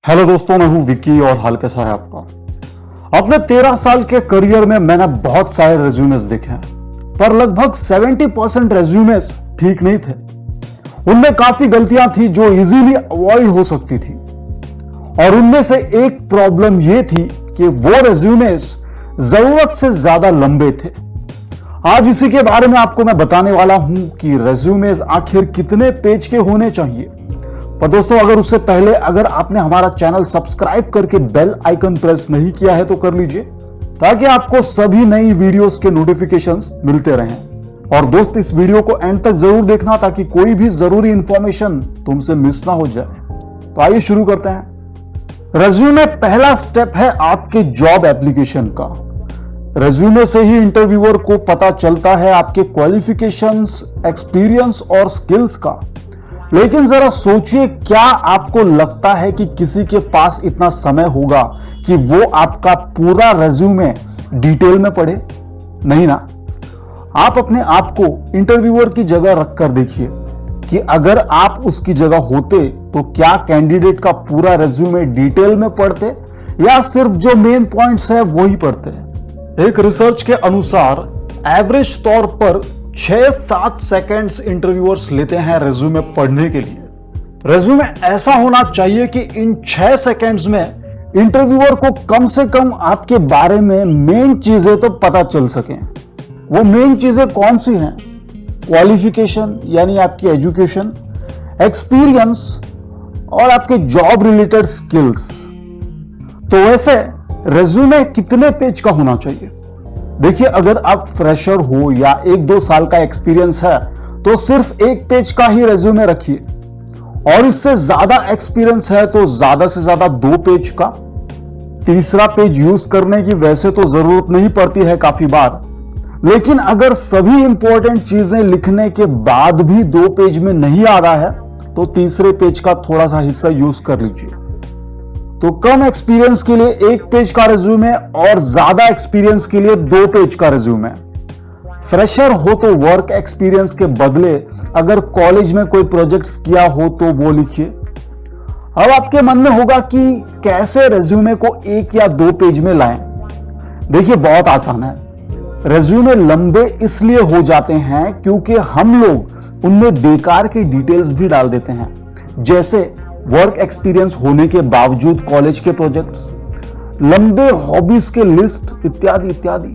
Hello दोस्तों, मैं हूं विक्की और हाल कैसा है आपका। अपने 13 साल के करियर में मैंने बहुत सारे रेज्यूमेस देखे हैं, पर लगभग 70% रेज्यूमेस ठीक नहीं थे। उनमें काफी गलतियां थी जो इजीली अवॉइड हो सकती थी, और उनमें से एक प्रॉब्लम यह थी कि वो रेज्यूमेस जरूरत से ज्यादा लंबे थे। आज इसी के बारे में आपको मैं बताने वाला हूं कि रेज्यूमेस आखिर कितने पेज के होने चाहिए। पर दोस्तों, अगर उससे पहले अगर आपने हमारा चैनल सब्सक्राइब करके बेल आइकन प्रेस नहीं किया है तो कर लीजिए, ताकि आपको सभी नई वीडियोस के नोटिफिकेशंस मिलते रहें। और दोस्त, इस वीडियो को एंड तक जरूर देखना ताकि कोई भी जरूरी इंफॉर्मेशन तुमसे मिस ना हो जाए। तो आइए शुरू करते हैं। रेज्यूमे पहला स्टेप है आपके जॉब एप्लीकेशन का। रेज्यूमे से ही इंटरव्यूअर को पता चलता है आपके क्वालिफिकेशंस, एक्सपीरियंस और स्किल्स का। लेकिन जरा सोचिए, क्या आपको लगता है कि किसी के पास इतना समय होगा कि वो आपका पूरा रेज्यूमे डिटेल में पढ़े? नहीं ना। आप अपने आप को इंटरव्यूअर की जगह रखकर देखिए कि अगर आप उसकी जगह होते तो क्या कैंडिडेट का पूरा रेज्यूमे डिटेल में पढ़ते या सिर्फ जो मेन पॉइंट्स है वो ही पढ़ते। एक रिसर्च के अनुसार एवरेज तौर पर 6-7 सेकेंड्स इंटरव्यूअर्स लेते हैं रेज्यूमे पढ़ने के लिए। रेज्यूमे ऐसा होना चाहिए कि इन 6 सेकेंड्स में इंटरव्यूअर को कम से कम आपके बारे में मेन चीजें तो पता चल सकें। वो मेन चीजें कौन सी हैं? क्वालिफिकेशन यानी आपकी एजुकेशन, एक्सपीरियंस और आपके जॉब रिलेटेड स्किल्स। तो वैसे रेज्यूमे कितने पेज का होना चाहिए? देखिए, अगर आप फ्रेशर हो या 1-2 साल का एक्सपीरियंस है तो सिर्फ 1 पेज का ही रेज्यूमे रखिए, और इससे ज्यादा एक्सपीरियंस है तो ज्यादा से ज्यादा 2 पेज का। तीसरा पेज यूज करने की वैसे तो जरूरत नहीं पड़ती है काफी बार, लेकिन अगर सभी इंपॉर्टेंट चीजें लिखने के बाद भी 2 पेज में नहीं आ रहा है तो तीसरे पेज का थोड़ा सा हिस्सा यूज कर लीजिए। तो कम एक्सपीरियंस के लिए 1 पेज का रेज्यूमे और ज्यादा एक्सपीरियंस के लिए 2 पेज का रेज्यूमे। फ्रेशर हो तो वर्क एक्सपीरियंस के बदले अगर कॉलेज में कोई प्रोजेक्ट्स किया हो तो वो लिखिए। अब आपके मन में होगा कि कैसे रेज्यूमे को 1 या 2 पेज में लाएं। देखिए, बहुत आसान है। रेज्यूमे लंबे इसलिए हो जाते हैं क्योंकि हम लोग उनमें बेकार की डिटेल्स भी डाल देते हैं, जैसे वर्क एक्सपीरियंस होने के बावजूद कॉलेज के प्रोजेक्ट्स, लंबे हॉबीज के लिस्ट इत्यादि इत्यादि।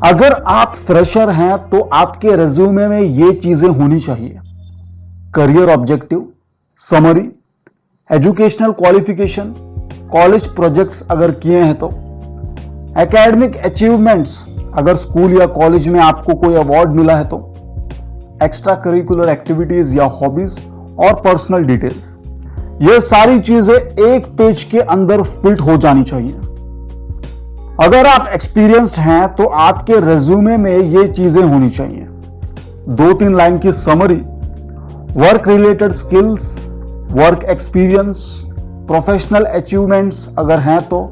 अगर आप फ्रेशर हैं तो आपके रेज्यूमे में ये चीजें होनी चाहिए: career objective, summary, educational qualification, college projects अगर किए हैं तो, एकेडमिक अचीवमेंट्स अगर स्कूल या कॉलेज में आपको कोई अवार्ड मिला है तो, एक्स्ट्रा करिकुलर एक्टिविटीज या हॉबीज और पर्सनल डिटेल्स। ये सारी चीजें 1 पेज के अंदर फिट हो जानी चाहिए। अगर आप एक्सपीरियंस्ड हैं तो आपके रेज्यूमे में ये चीजें होनी चाहिए: 2-3 लाइन की summary, work related skills, work experience, professional achievements अगर हैं तो,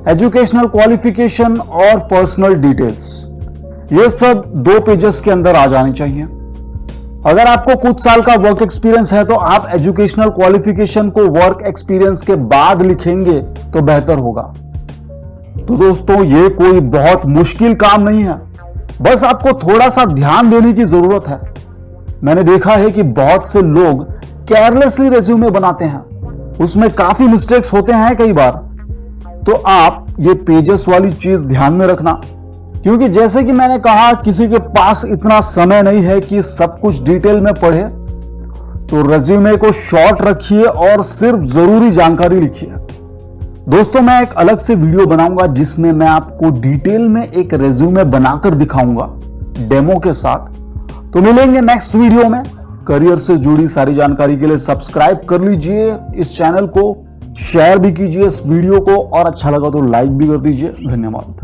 एजुकेशनल क्वालिफिकेशन और पर्सनल डिटेल्स। ये सब 2 पेजेस के अंदर आ जानी चाहिए। अगर आपको कुछ साल का वर्क एक्सपीरियंस है तो आप एजुकेशनल क्वालिफिकेशन को वर्क एक्सपीरियंस के बाद लिखेंगे तो बेहतर होगा। तो दोस्तों, ये कोई बहुत मुश्किल काम नहीं है, बस आपको थोड़ा सा ध्यान देने की जरूरत है। मैंने देखा है कि बहुत से लोग केयरलेसली रेज्यूमे बनाते हैं, उसमें काफी मिस्टेक्स होते हैं कई बार। तो आप ये पेजेस वाली चीज ध्यान में रखना, क्योंकि जैसे कि मैंने कहा, किसी के पास इतना समय नहीं है कि सब कुछ डिटेल में पढ़े। तो रेज्यूमे को शॉर्ट रखिए और सिर्फ जरूरी जानकारी लिखिए। दोस्तों, मैं एक अलग से वीडियो बनाऊंगा जिसमें मैं आपको डिटेल में एक रेज्यूमे बनाकर दिखाऊंगा डेमो के साथ। तो मिलेंगे नेक्स्ट वीडियो में। करियर से जुड़ी सारी जानकारी के लिए सब्सक्राइब कर लीजिए इस चैनल को, शेयर भी कीजिए इस वीडियो को, और अच्छा लगा तो लाइक भी कर दीजिए। धन्यवाद।